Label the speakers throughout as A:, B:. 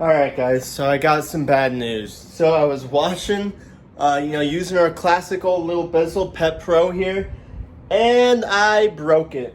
A: Alright guys, so I got some bad news. So I was washing, using our classical little bezel Pet Pro here, and I broke it.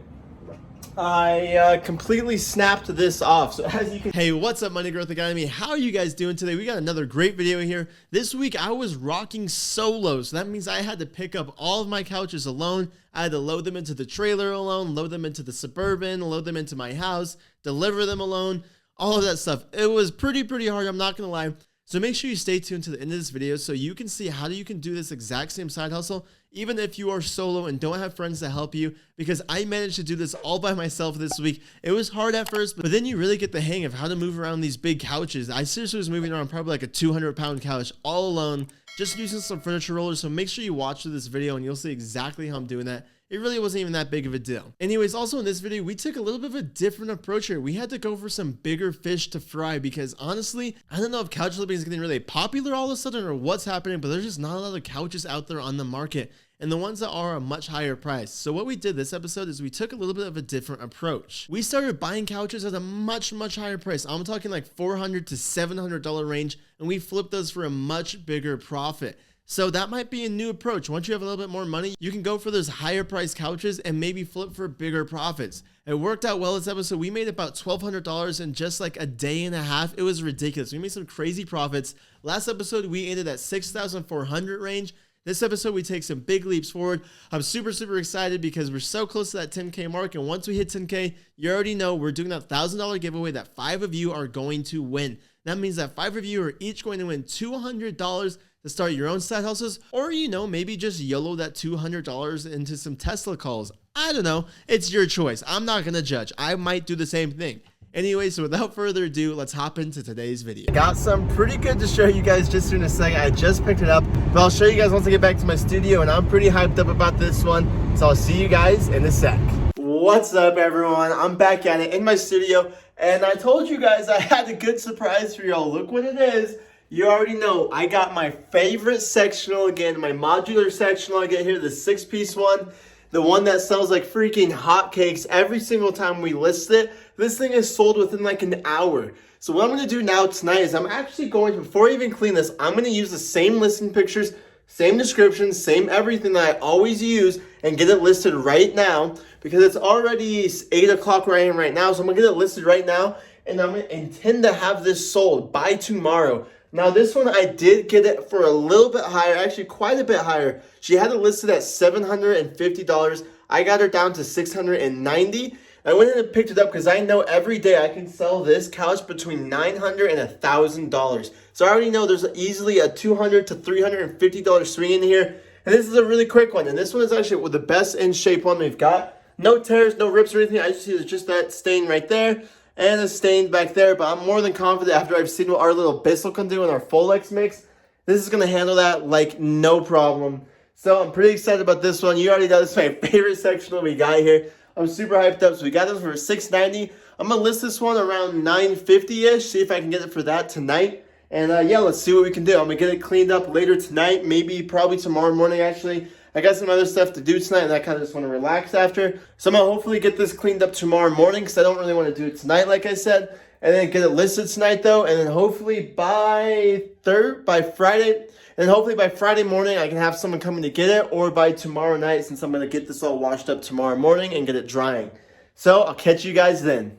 A: I completely snapped this off. So as you can—
B: Hey, what's up, Money Growth Academy? How are you guys doing today? We got another great video here. This week I was rocking solo, so that means I had to pick up all of my couches alone. I had to load them into the trailer alone, load them into the Suburban, load them into my house, deliver them alone, all of that stuff. It was pretty hard, I'm not gonna lie. So make sure you stay tuned to the end of this video so you can see how you can do this exact same side hustle even if you are solo and don't have friends to help you, because I managed to do this all by myself this week. It was hard at first, but then you really get the hang of how to move around these big couches. I seriously was moving around probably like a 200-pound couch all alone, just using some furniture rollers. So make sure you watch this video and you'll see exactly how I'm doing that. It really wasn't even that big of a deal. Anyways, also in this video, we took a little bit of a different approach here. We had to go for some bigger fish to fry because honestly, I don't know if couch flipping is getting really popular all of a sudden or what's happening, but there's just not a lot of couches out there on the market, and the ones that are a much higher price. So what we did this episode is we took a little bit of a different approach. We started buying couches at a much higher price. I'm talking like $400 to $700 range, and we flipped those for a much bigger profit. So that might be a new approach. Once you have a little bit more money, you can go for those higher priced couches and maybe flip for bigger profits. It worked out well this episode. We made about $1,200 in just like a day and a half. It was ridiculous. We made some crazy profits. Last episode, we ended at 6,400 range. This episode, we take some big leaps forward. I'm super excited because we're so close to that 10K mark. And once we hit 10K, you already know we're doing that $1,000 giveaway that 5 of you are going to win. That means that 5 of you are each going to win $200 to start your own side hustles, or maybe just YOLO that $200 into some Tesla calls. I don't know. It's your choice. I'm not gonna judge. I might do the same thing. Anyway, so without further ado, let's hop into today's video.
A: Got some pretty good to show you guys just in a second. I just picked it up, but I'll show you guys once I get back to my studio, and I'm pretty hyped up about this one. So I'll see you guys in a sec. What's up, everyone? I'm back at it in my studio, and I told you guys I had a good surprise for y'all. Look what it is. You already know, I got my favorite sectional again, my modular sectional I get here, the 6-piece one. The one that sells like freaking hotcakes every single time we list it. This thing is sold within like an hour. So what I'm going to do now tonight is I'm actually going to, before I even clean this, I'm going to use the same listing pictures, same description, same everything that I always use and get it listed right now because it's already 8 o'clock where I am right now. So I'm going to get it listed right now and I'm going to intend to have this sold by tomorrow. Now this one, I did get it for a little bit higher, actually quite a bit higher. She had it listed at $750. I got her down to $690. I went in and picked it up because I know every day I can sell this couch between $900 and $1,000. So I already know there's easily a $200 to $350 swing in here. And this is a really quick one. And this one is actually the best in shape one we've got. No tears, no rips or anything. I just see there's just that stain right there. And a stain back there, but I'm more than confident after I've seen what our little Bissell can do in our Folex mix. This is going to handle that like no problem. So I'm pretty excited about this one. You already know this is my favorite sectional we got here. I'm super hyped up. So we got this for $690. I'm going to list this one around $950-ish. See if I can get it for that tonight. And yeah, let's see what we can do. I'm going to get it cleaned up later tonight. Maybe probably tomorrow morning actually. I got some other stuff to do tonight and I kind of just want to relax after. So I'm going to hopefully get this cleaned up tomorrow morning because I don't really want to do it tonight like I said. And then get it listed tonight though. And then hopefully by Friday. And hopefully by Friday morning I can have someone coming to get it. Or by tomorrow night since I'm going to get this all washed up tomorrow morning and get it drying. So I'll catch you guys then.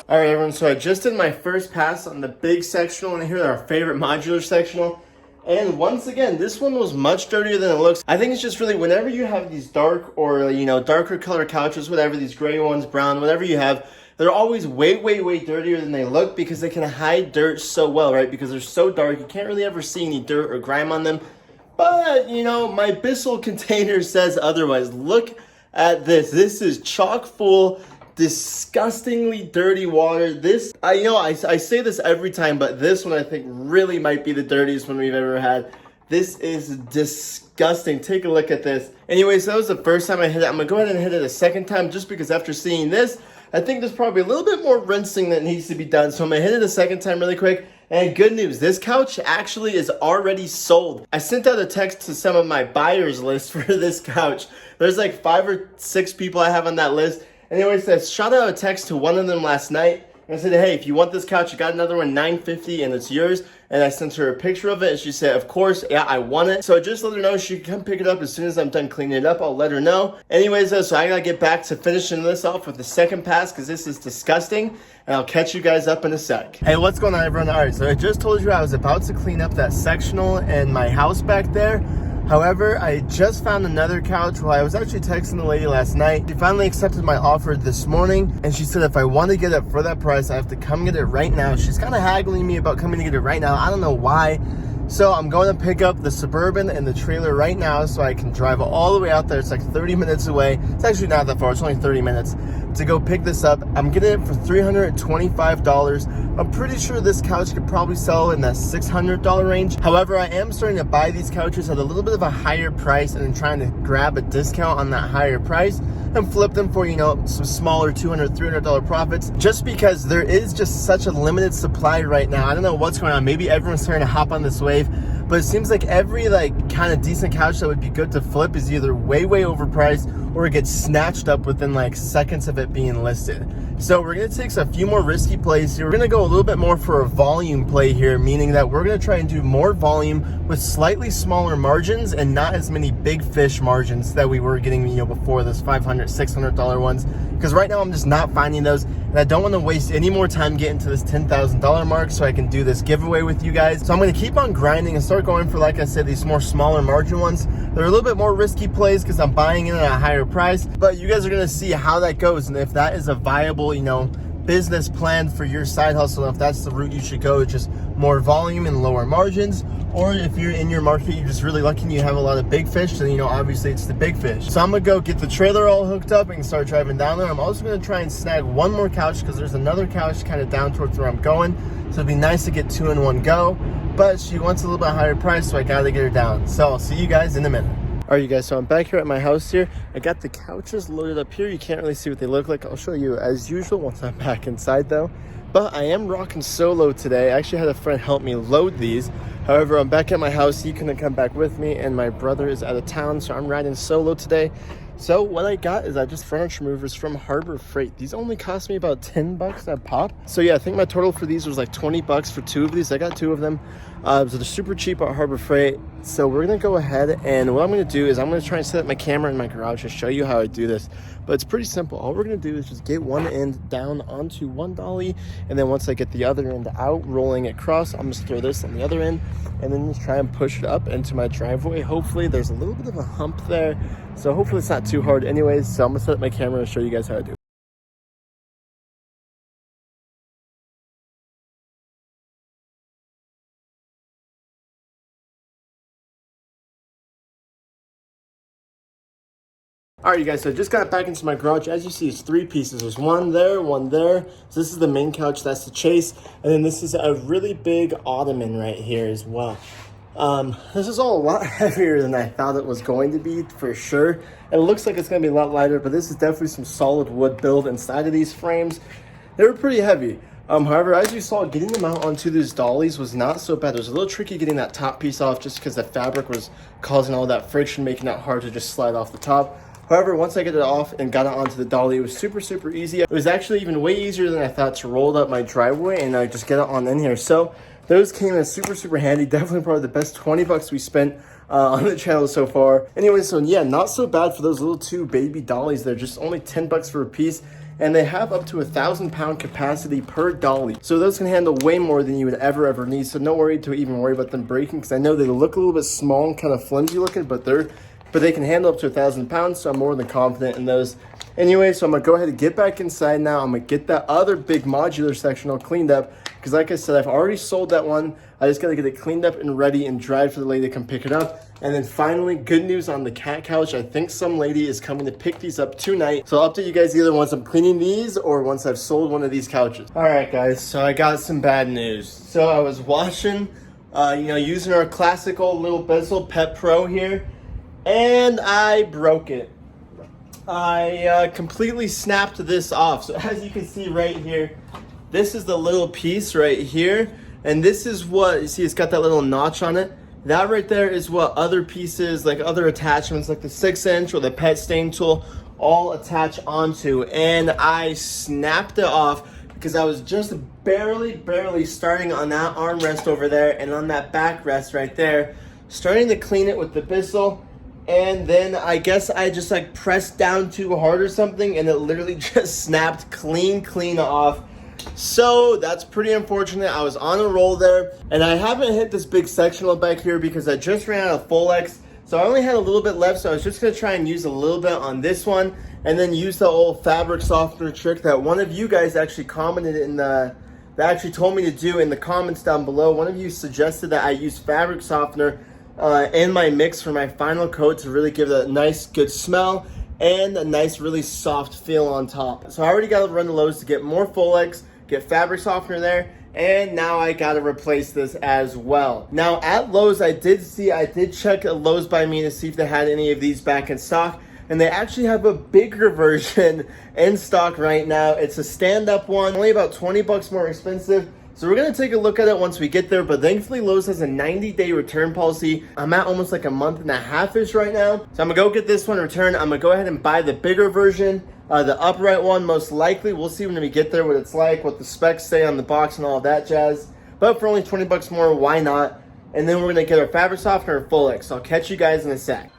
A: All right, everyone, so I just did my first pass on the big sectional, and here our favorite modular sectional. And once again, this one was much dirtier than it looks. I think it's just really whenever you have these dark or, darker color couches, whatever, these gray ones, brown, whatever you have, they're always way, way, way dirtier than they look because they can hide dirt so well, right? Because they're so dark, you can't really ever see any dirt or grime on them. But, you know, my Bissell container says otherwise. Look at this. This is chock full, disgustingly dirty water. This, I say this every time, but this one I think really might be the dirtiest one we've ever had. This is disgusting. Take a look at this. Anyway, so that was the first time I hit it. I'm gonna go ahead and hit it a second time just because after seeing this, I think there's probably a little bit more rinsing that needs to be done. So I'm gonna hit it a second time really quick. And good news, this couch actually is already sold. I sent out a text to some of my buyers list for this couch. There's like 5 or 6 people I have on that list. Anyways, I shot out a text to one of them last night. And I said, hey, if you want this couch, I got another one, $950, and it's yours. And I sent her a picture of it, and she said, of course, yeah, I want it. So I just let her know she can come pick it up as soon as I'm done cleaning it up. I'll let her know. Anyways, so I gotta get back to finishing this off with the second pass because this is disgusting. And I'll catch you guys up in a sec. Hey, what's going on, everyone? All right, so I just told you I was about to clean up that sectional in my house back there. However, I just found another couch while I was actually texting the lady last night. She finally accepted my offer this morning, and she said if I want to get it for that price, I have to come get it right now. She's kind of haggling me about coming to get it right now. I don't know why. So I'm going to pick up the Suburban and the trailer right now so I can drive all the way out there. It's like 30 minutes away. It's actually not that far. It's only 30 minutes to go pick this up. I'm getting it for $325. I'm pretty sure this couch could probably sell in that $600 range. However, I am starting to buy these couches at a little bit of a higher price and then trying to grab a discount on that higher price and flip them for, you know, some smaller $200, $300 profits, just because there is just such a limited supply right now. I don't know what's going on. Maybe everyone's starting to hop on this wave, but it seems like every like kind of decent couch that would be good to flip is either way, way overpriced or it gets snatched up within like seconds of it being listed. So we're going to take a few more risky plays here. We're going to go a little bit more for a volume play here, meaning that we're going to try and do more volume with slightly smaller margins and not as many big fish margins that we were getting, you know, before those $500, $600 ones. Because right now I'm just not finding those, and I don't want to waste any more time getting to this $10,000 mark so I can do this giveaway with you guys. So I'm going to keep on grinding and start going for, like I said, these more smaller margin ones. They're a little bit more risky plays because I'm buying in at a higher price, but you guys are going to see how that goes and if that is a viable, you know, business plan for your side hustle, if that's the route you should go, just more volume and lower margins. Or if you're in your market, you're just really lucky and you have a lot of big fish, then, you know, obviously it's the big fish. So I'm gonna go get the trailer all hooked up and start driving down there. I'm also gonna try and snag one more couch because there's another couch kind of down towards where I'm going. So it'd be nice to get 2 in one go, but she wants a little bit higher price, so I gotta get her down. So I'll see you guys in a minute. All right, you guys, so I'm back here at my house here. I got the couches loaded up here. You can't really see what they look like. I'll show you as usual once I'm back inside though. But I am rocking solo today. I actually had a friend help me load these. However, I'm back at my house. He couldn't come back with me, and my brother is out of town, so I'm riding solo today. So what I got is just furniture movers from Harbor Freight. These only cost me about $10 a pop. So yeah, I think my total for these was like $20 for 2 of these. I got 2 of them. So they're super cheap at Harbor Freight. So we're gonna go ahead, and what I'm gonna do is I'm gonna try and set up my camera in my garage to show you how I do this. But it's pretty simple. All we're gonna do is just get one end down onto one dolly, and then once I get the other end out, rolling it across, I'm just throw this on the other end, and then just try and push it up into my driveway. Hopefully there's a little bit of a hump there, so hopefully it's not too hard anyways. So I'm gonna set up my camera and show you guys how to do it. All right, you guys, so I just got back into my garage. As you see, it's 3 pieces. There's one there, one there. So this is the main couch, that's the chase. And then this is a really big ottoman right here as well. This is all a lot heavier than I thought it was going to be, for sure. And it looks like it's gonna be a lot lighter, but this is definitely some solid wood build inside of these frames. They were pretty heavy. However, as you saw, getting them out onto these dollies was not so bad. It was a little tricky getting that top piece off just because the fabric was causing all that friction, making it hard to just slide off the top. However, once I get it off and got it onto the dolly, it was super, super easy. It was actually even way easier than I thought to roll up my driveway and just get it on in here. So those came in super, super handy. Definitely probably the best $20 we spent on the channel so far. Anyway, so yeah, not so bad for those little 2 baby dollies. They're just only $10 for a piece. And they have up to 1,000-pound capacity per dolly. So those can handle way more than you would ever need. So no worry to even worry about them breaking, because I know they look a little bit small and kind of flimsy looking, but they can handle up to 1,000 pounds, so I'm more than confident in those. Anyway, so I'm gonna go ahead and get back inside now. I'm gonna get that other big modular sectional cleaned up because like I said, I've already sold that one. I just gotta get it cleaned up and ready and drive for the lady to come pick it up. And then finally, good news on the cat couch. I think some lady is coming to pick these up tonight. So I'll update you guys either once I'm cleaning these or once I've sold one of these couches. All right, guys, so I got some bad news. So I was washing, using our classical little bezel Pet Pro here, and I broke it. I completely snapped this off. So as you can see right here, this is the little piece right here. And this is what, you see it's got that little notch on it. That right there is what other pieces, like other attachments, like the 6-inch or the pet stain tool, all attach onto. And I snapped it off because I was just barely starting on that armrest over there and on that backrest right there, starting to clean it with the Bissell. And then I guess I just like pressed down too hard or something and it literally just snapped clean off. So that's pretty unfortunate. I was on a roll there and I haven't hit this big sectional back here because I just ran out of Folex. So I only had a little bit left, so I was just gonna try and use a little bit on this one and then use the old fabric softener trick that one of you guys actually commented in that actually told me to do in the comments down below. One of you suggested that I use fabric softener in my mix for my final coat to really give it a nice good smell and a nice really soft feel on top. So I already got to run to Lowe's to get more Folex, get fabric softener there, and now I got to replace this as well. Now at Lowe's I did check a Lowe's by me to see if they had any of these back in stock, and they actually have a bigger version in stock right now. It's a stand-up one, only about 20 bucks more expensive. So we're gonna take a look at it once we get there, but thankfully Lowe's has a 90-day return policy. I'm at almost like a month and a half-ish right now. So I'm gonna go get this one returned. I'm gonna go ahead and buy the bigger version, the upright one most likely. We'll see when we get there what it's like, what the specs say on the box and all that jazz. But for only 20 bucks more, why not? And then we're gonna get our fabric softener and Folex. So I'll catch you guys in a sec.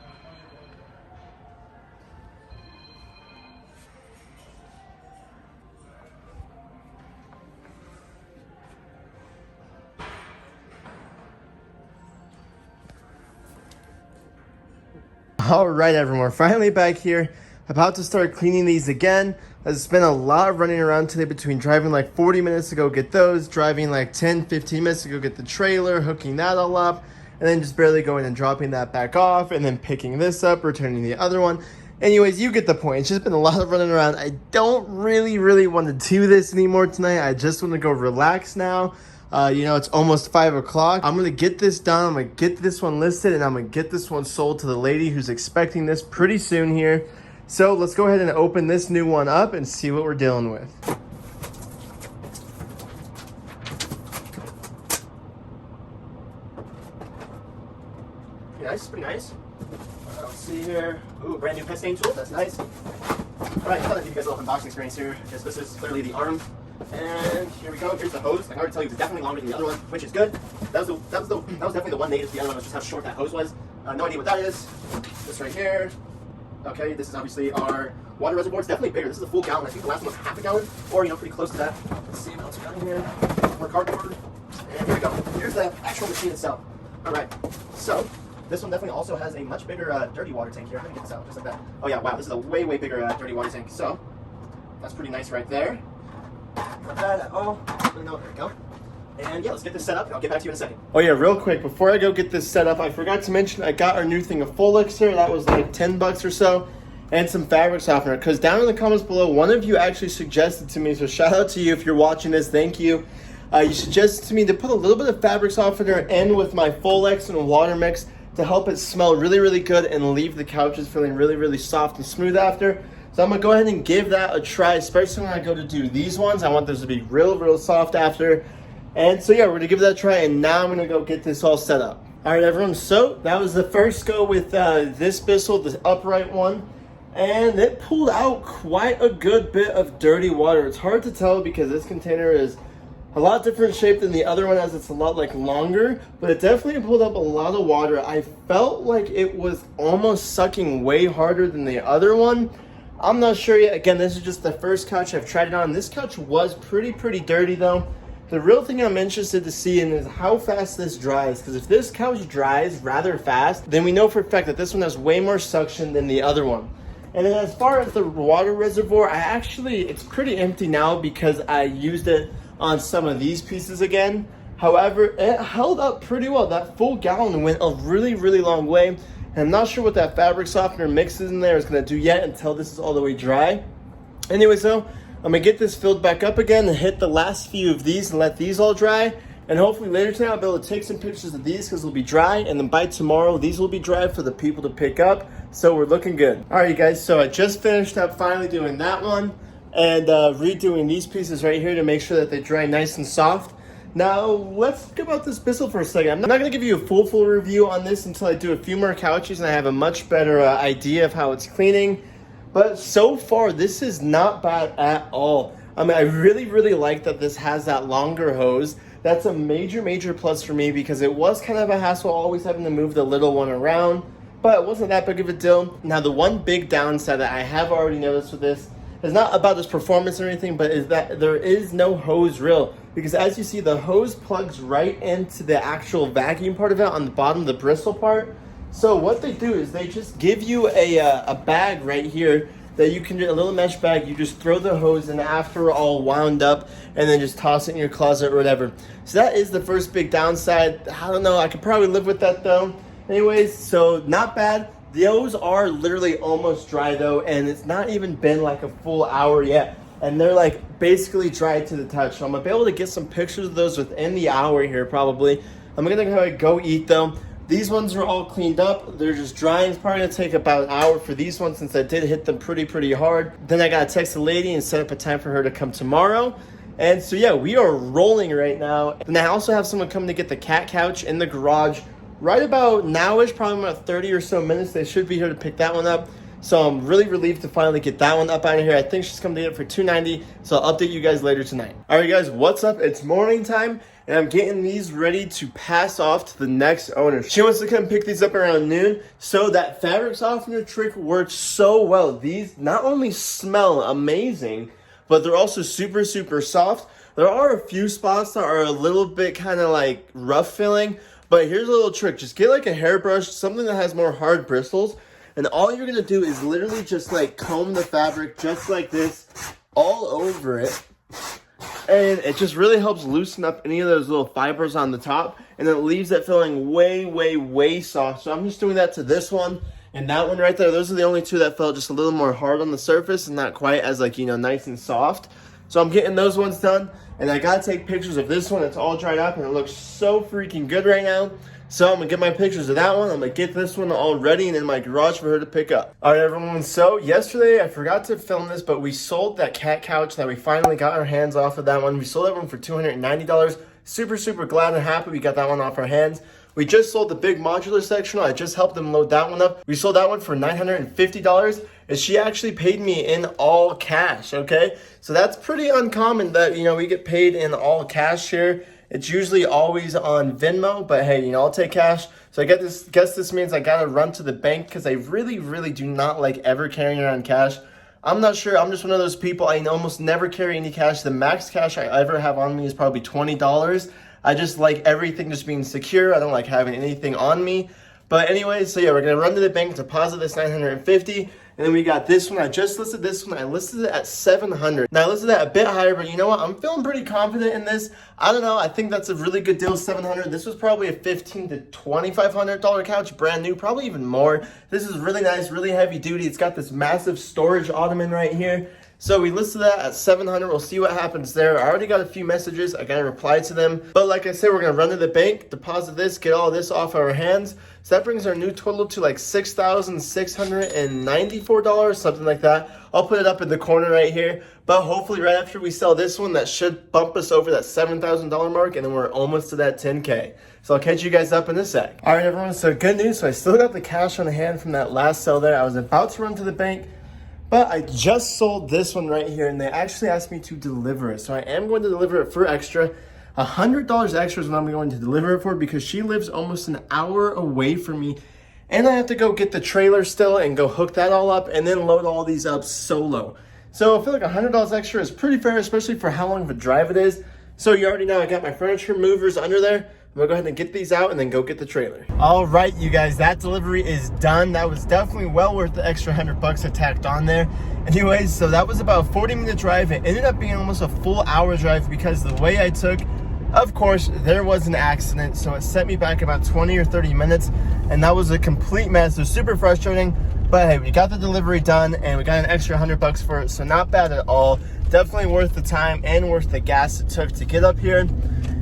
A: All right, everyone, we're finally back here, about to start cleaning these again. It's been a lot of running around today between driving like 40 minutes to go get those, driving like 10-15 minutes to go get the trailer, hooking that all up, and then just barely going and dropping that back off, and then picking this up, returning the other one. Anyways, you get the point. It's just been a lot of running around. I don't really want to do this anymore tonight. I just want to go relax now. It's almost 5 o'clock. I'm gonna get this done. I'm gonna get this one listed and I'm gonna get this one sold to the lady who's expecting this pretty soon here. So let's go ahead and open this new one up and see what we're dealing with. Nice, pretty nice. Let's see here. Ooh, brand new pet stain tool. That's nice. All right, I thought I'd give you guys a little unboxing experience here because this is clearly the arm. And here we go. Here's the hose. I can already tell you it's definitely longer than the other one, which is good. That was definitely the one native. The other one was just how short that hose was. No idea what that is. This right here. Okay, this is obviously our water reservoir. It's definitely bigger. This is a full gallon. I think the last one was half a gallon, or pretty close to that. Let's see what else we got in here. More cardboard. And here we go. Here's the actual machine itself. All right. So this one definitely also has a much bigger dirty water tank here. Let me get this out just like that. Oh yeah, wow. This is a way bigger dirty water tank. So that's pretty nice right there. Not bad at all. No, there we go. And yeah, let's get this set up and I'll get back to you in a second. Oh yeah, real quick, before I go get this set up, I forgot to mention I got our new thing of Folex here. That was like 10 bucks or so. And some fabric softener. Because down in the comments below, one of you actually suggested to me, so shout out to you if you're watching this, thank you. You suggested to me to put a little bit of fabric softener in with my Folex and water mix to help it smell really good and leave the couches feeling really soft and smooth after. So I'm gonna go ahead and give that a try, especially when I go to do these ones. I want those to be real soft after. And so yeah, we're gonna give that a try, and now I'm gonna go get this all set up. All right, everyone, so that was the first go with this Bissell, the upright one. And it pulled out quite a good bit of dirty water. It's hard to tell because this container is a lot different shape than the other one, as it's a lot like longer, but it definitely pulled up a lot of water. I felt like it was almost sucking way harder than the other one. I'm not sure yet. Again, this is just the first couch I've tried it on. This couch was pretty dirty though. The real thing I'm interested to see in is how fast this dries, because if this couch dries rather fast, then we know for a fact that this one has way more suction than the other one. And then as far as the water reservoir, it's pretty empty now because I used it on some of these pieces again. However, it held up pretty well. That full gallon went a really, really long way. And I'm not sure what that fabric softener mix in there is gonna do yet until this is all the way dry. Anyway, so I'm gonna get this filled back up again and hit the last few of these and let these all dry. And hopefully later tonight I'll be able to take some pictures of these because they'll be dry. And then by tomorrow, these will be dry for the people to pick up. So we're looking good. All right, you guys, so I just finished up finally doing that one and redoing these pieces right here to make sure that they dry nice and soft. Now, let's talk about this Bissell for a second. I'm not gonna give you a full review on this until I do a few more couches and I have a much better idea of how it's cleaning. But so far, this is not bad at all. I mean, I really like that this has that longer hose. That's a major plus for me because it was kind of a hassle always having to move the little one around, but it wasn't that big of a deal. Now, the one big downside that I have already noticed with this is not about this performance or anything, but is that there is no hose reel. Because as you see, the hose plugs right into the actual vacuum part of it on the bottom, the bristle part. So what they do is they just give you a bag right here that you can do, a little mesh bag. You just throw the hose in after all wound up and then just toss it in your closet or whatever. So that is the first big downside. I don't know, I could probably live with that though. Anyways, so not bad. Those are literally almost dry though, and it's not even been like a full hour yet. And they're like basically dry to the touch. So I'm gonna be able to get some pictures of those within the hour here probably. I'm gonna go eat though. These ones are all cleaned up. They're just drying. It's probably gonna take about an hour for these ones since I did hit them pretty hard. Then I gotta text the lady and set up a time for her to come tomorrow. And so yeah, we are rolling right now. And I also have someone coming to get the cat couch in the garage right about nowish, probably about 30 or so minutes. They should be here to pick that one up. So I'm really relieved to finally get that one up out of here. I think she's coming to get it for $290. So I'll update you guys later tonight. All right, guys, what's up? It's morning time. And I'm getting these ready to pass off to the next owner. She wants to come pick these up around noon. So that fabric softener trick works so well. These not only smell amazing, but they're also super soft. There are a few spots that are a little bit kind of like rough feeling, but here's a little trick. Just get like a hairbrush, something that has more hard bristles, and all you're gonna do is literally just like comb the fabric just like this all over it. And it just really helps loosen up any of those little fibers on the top, and then it leaves it feeling way soft. So I'm just doing that to this one and that one right there. Those are the only two that felt just a little more hard on the surface and not quite as like, you know, nice and soft. So I'm getting those ones done, and I gotta take pictures of this one. It's all dried up and it looks so freaking good right now. So I'm gonna get my pictures of that one. I'm gonna get this one all ready and in my garage for her to pick up. All right, everyone. So yesterday I forgot to film this, but we sold that cat couch that we finally got our hands off of that one. We sold that one for $290. Super glad and happy we got that one off our hands. We just sold the big modular sectional. I just helped them load that one up. We sold that one for $950, and she actually paid me in all cash, okay? So that's pretty uncommon that, you know, we get paid in all cash here. It's usually always on Venmo, but hey, you know, I'll take cash. So I guess this means I gotta run to the bank because I really do not like ever carrying around cash. I'm not sure. I'm just one of those people. I almost never carry any cash. The max cash I ever have on me is probably $20. I just like everything just being secure. I don't like having anything on me. But anyways, so yeah, we're gonna run to the bank, deposit this $950. And then we got this one. I just listed this one. I listed it at $700. Now I listed that a bit higher, but you know what? I'm feeling pretty confident in this. I don't know. I think that's a really good deal, $700. This was probably a $1,500 to $2,500 couch, brand new, probably even more. This is really nice, really heavy duty. It's got this massive storage ottoman right here. So we listed that at $700. We'll see what happens there. I already got a few messages. I gotta reply to them. But like I said, we're gonna run to the bank, deposit this, get all this off our hands. So that brings our new total to like $6,694, something like that. I'll put it up in the corner right here. But hopefully right after we sell this one, that should bump us over that $7,000 mark, and then we're almost to that 10K. So I'll catch you guys up in a sec. All right, everyone, so good news. So I still got the cash on hand from that last sale there. I was about to run to the bank, but I just sold this one right here, and they actually asked me to deliver it. So I am going to deliver it for extra. $100 extra is what I'm going to deliver it for because she lives almost an hour away from me. And I have to go get the trailer still and go hook that all up and then load all these up solo. So I feel like $100 extra is pretty fair, especially for how long of a drive it is. So you already know I got my furniture movers under there. We'll go ahead and get these out and then go get the trailer. All right, you guys, that delivery is done. That was definitely well worth the extra $100 I tacked on there. Anyways, so that was about a 40-minute drive. It ended up being almost a full hour drive because the way I took, of course, there was an accident. So it set me back about 20 or 30 minutes, and that was a complete mess. It was super frustrating, but hey, we got the delivery done and we got an extra $100 for it. So not bad at all. Definitely worth the time and worth the gas it took to get up here.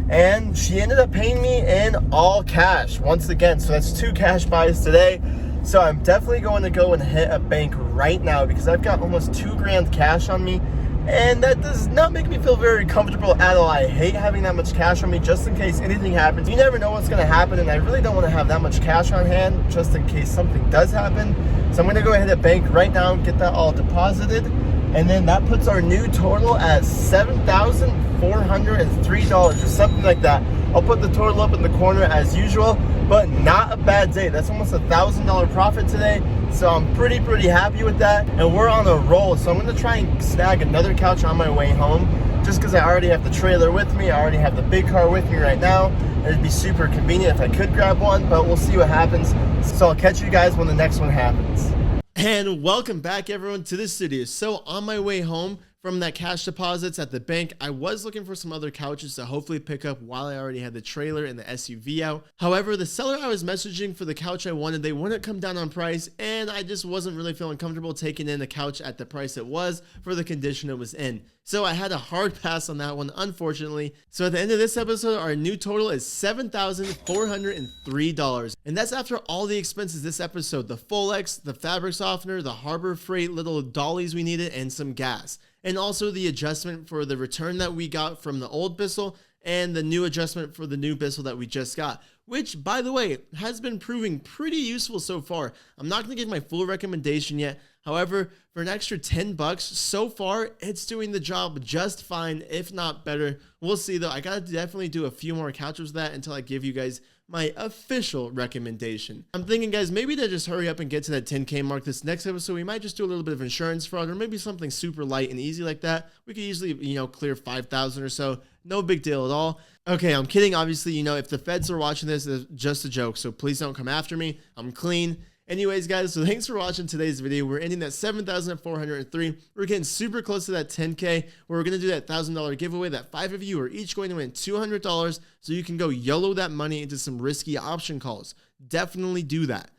A: And she ended up paying me in all cash once again. So that's 2 cash buys today. So I'm definitely going to go and hit a bank right now because I've got almost $2 grand cash on me. And that does not make me feel very comfortable at all. I hate having that much cash on me just in case anything happens. You never know what's going to happen, and I really don't want to have that much cash on hand just in case something does happen. So I'm going to go ahead and bank right now and get that all deposited. And then that puts our new total at $7,403 or something like that. I'll put the total up in the corner as usual, but not a bad day. That's almost $1,000 profit today. So I'm pretty happy with that. And we're on a roll. So I'm gonna try and snag another couch on my way home just because I already have the trailer with me. I already have the big car with me right now. It'd be super convenient if I could grab one, but we'll see what happens. So I'll catch you guys when the next one happens.
B: And welcome back, everyone, to the studio. So on my way home from that cash deposits at the bank, I was looking for some other couches to hopefully pick up while I already had the trailer and the SUV out. However, the seller I was messaging for the couch I wanted, they wouldn't come down on price, and I just wasn't really feeling comfortable taking in the couch at the price it was for the condition it was in. So I had a hard pass on that one, unfortunately. So at the end of this episode, our new total is $7,403. And that's after all the expenses this episode: the Folex, the fabric softener, the Harbor Freight little dollies we needed, and some gas. And also the adjustment for the return that we got from the old Bissell and the new adjustment for the new Bissell that we just got, which, by the way, has been proving pretty useful so far. I'm not going to give my full recommendation yet. However, for an extra $10 so far, it's doing the job just fine, if not better. We'll see though. I got to definitely do a few more couches with that until I give you guys my official recommendation. I'm thinking, guys, maybe to just hurry up and get to that 10K mark this next episode, we might just do a little bit of insurance fraud, or maybe something super light and easy like that. We could easily, clear 5,000 or so. No big deal at all. Okay, I'm kidding. Obviously, if the feds are watching this, it's just a joke. So please don't come after me. I'm clean. Anyways, guys, so thanks for watching today's video. We're ending at 7,403. We're getting super close to that 10K, where we're going to do that $1,000 giveaway that 5 of you are each going to win $200, so you can go YOLO that money into some risky option calls. Definitely do that.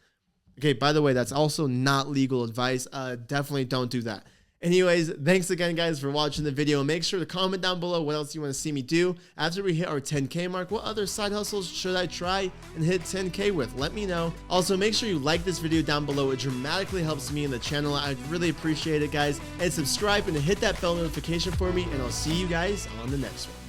B: Okay, by the way, that's also not legal advice. Definitely don't do that. Anyways, thanks again, guys, for watching the video. Make sure to comment down below what else you want to see me do after we hit our 10K mark. What other side hustles should I try and hit 10K with? Let me know. Also, make sure you like this video down below. It dramatically helps me in the channel. I'd really appreciate it, guys. And subscribe and hit that bell notification for me, and I'll see you guys on the next one.